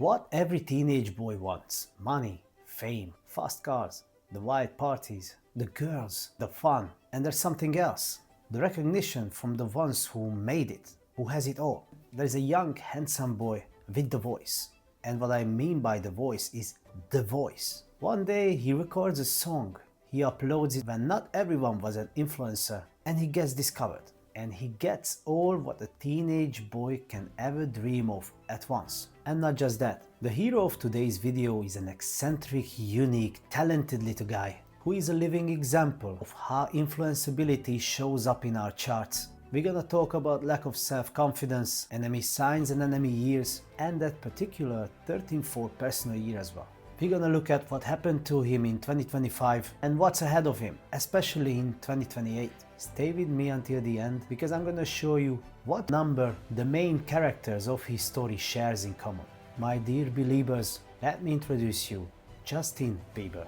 What every teenage boy wants: money, fame, fast cars, the wild parties, the girls, the fun, and there's something else: the recognition from the ones who made it, who has it all. There's a young, handsome boy with the voice. And what I mean by the voice is the voice. One day he records a song, he uploads it when not everyone was an influencer, and he gets discovered. And he gets all what a teenage boy can ever dream of at once. And not just that, the hero of today's video is an eccentric, unique, talented little guy who is a living example of how influenciability shows up in our charts. We're gonna talk about lack of self-confidence, enemy signs and enemy years, and that particular 13-4 personal year as well. We're gonna look at what happened to him in 2025 and what's ahead of him, especially in 2028. Stay with me until the end, because I'm gonna show you what number the main characters of his story shares in common. My dear believers, let me introduce you, Justin Bieber.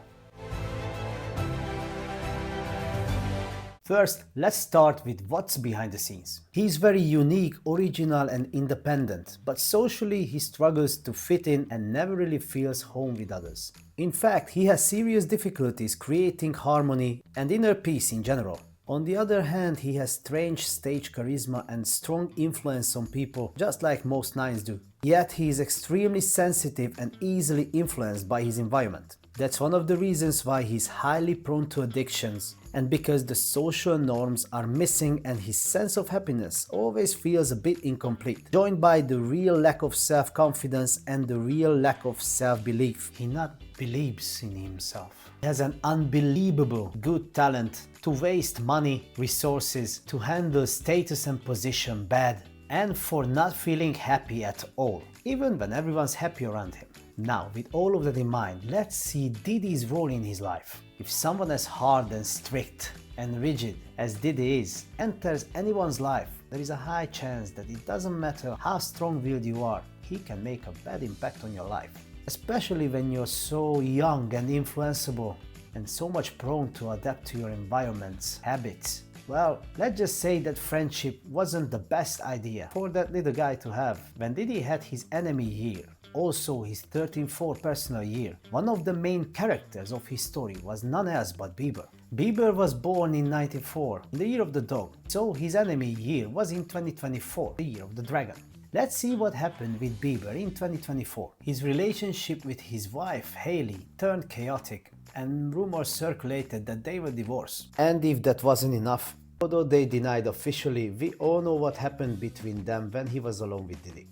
First, let's start with what's behind the scenes. He's very unique, original and independent, but socially he struggles to fit in and never really feels home with others. In fact, he has serious difficulties creating harmony and inner peace in general. On the other hand, he has strange stage charisma and strong influence on people, just like most nines do. Yet he is extremely sensitive and easily influenced by his environment. That's one of the reasons why he's highly prone to addictions, and because the social norms are missing and his sense of happiness always feels a bit incomplete, joined by the real lack of self-confidence and the real lack of self-belief. He not believes in himself. He has an unbelievable good talent to waste money, resources, to handle status and position bad, and for not feeling happy at all, even when everyone's happy around him. Now, with all of that in mind, let's see Diddy's role in his life. If someone as hard and strict and rigid as Diddy is enters anyone's life, there is a high chance that it doesn't matter how strong-willed you are, he can make a bad impact on your life. Especially when you're so young and influenceable and so much prone to adapt to your environment's habits. Well, let's just say that friendship wasn't the best idea for that little guy to have. When Diddy had his enemy year, also his 13-4 personal year, one of the main characters of his story was none else but Bieber. Bieber was born in 94, in the year of the dog, so his enemy year was in 2024, the year of the dragon. Let's see what happened with Bieber in 2024. His relationship with his wife, Hailey, turned chaotic, and rumors circulated that they were divorced. And if that wasn't enough, although they denied officially, we all know what happened between them when he was alone with Diddy.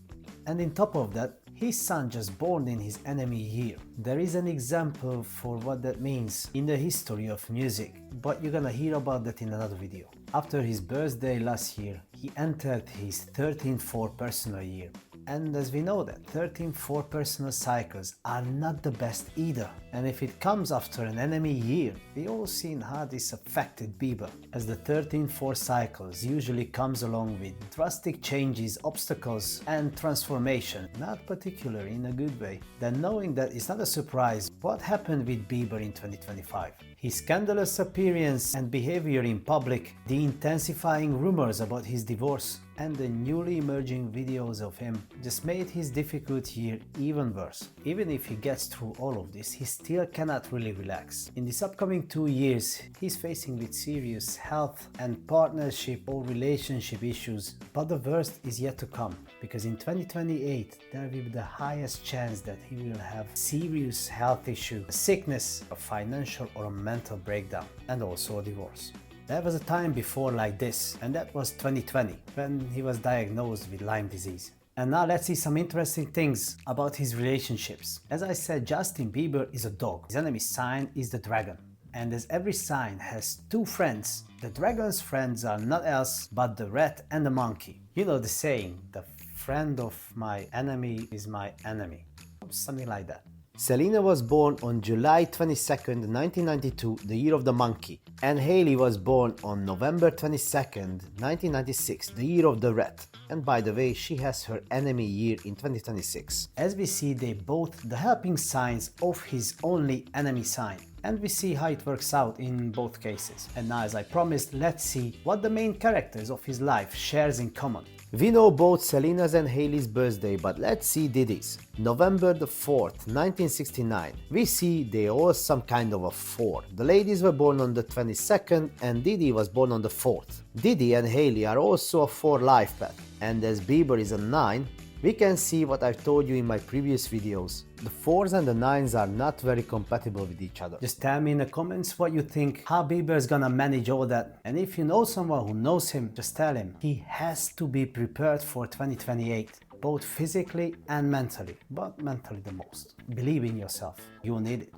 And on top of that, his son just born in his enemy year. There is an example for what that means in the history of music, but you're gonna hear about that in another video. After his birthday last year, he entered his 13-4 personal year. And as we know that 13-4 personal cycles are not the best either. And if it comes after an enemy year, we all seen how this affected Bieber, as the 13-4 cycles usually comes along with drastic changes, obstacles and transformation, not particularly in a good way. Then knowing that, it's not a surprise what happened with Bieber in 2025. His scandalous appearance and behavior in public, the intensifying rumors about his divorce, and the newly emerging videos of him just made his difficult year even worse. Even if he gets through all of this, he still cannot really relax. In these upcoming 2 years, he's facing with serious health and partnership or relationship issues, but the worst is yet to come, because in 2028 there will be the highest chance that he will have serious health issue, a sickness, a financial or a mental breakdown, and also a divorce. There was a time before like this, and that was 2020, when he was diagnosed with Lyme disease. And now let's see some interesting things about his relationships. As I said, Justin Bieber is a dog. His enemy sign is the dragon. And as every sign has two friends, the dragon's friends are not else but the rat and the monkey. You know the saying, the friend of my enemy is my enemy. Something like that. Selena was born on July 22nd, 1992, the year of the monkey, and Hailey was born on November 22nd, 1996, the year of the rat. And by the way, she has her enemy year in 2026. As we see, they both the helping signs of his only enemy sign. And we see how it works out in both cases. And now, as I promised, let's see what the main characters of his life shares in common. We know both Selena's and Hailey's birthday, but let's see Diddy's. November the 4th, 1969. We see they all some kind of a 4. The ladies were born on the 22nd and Diddy was born on the 4th. Diddy and Hailey are also a 4 life path, and as Bieber is a 9, we can see what I've told you in my previous videos. The 4s and the 9s are not very compatible with each other. Just tell me in the comments what you think, how Bieber is gonna manage all that. And if you know someone who knows him, just tell him. He has to be prepared for 2028, both physically and mentally, but mentally the most. Believe in yourself, you need it.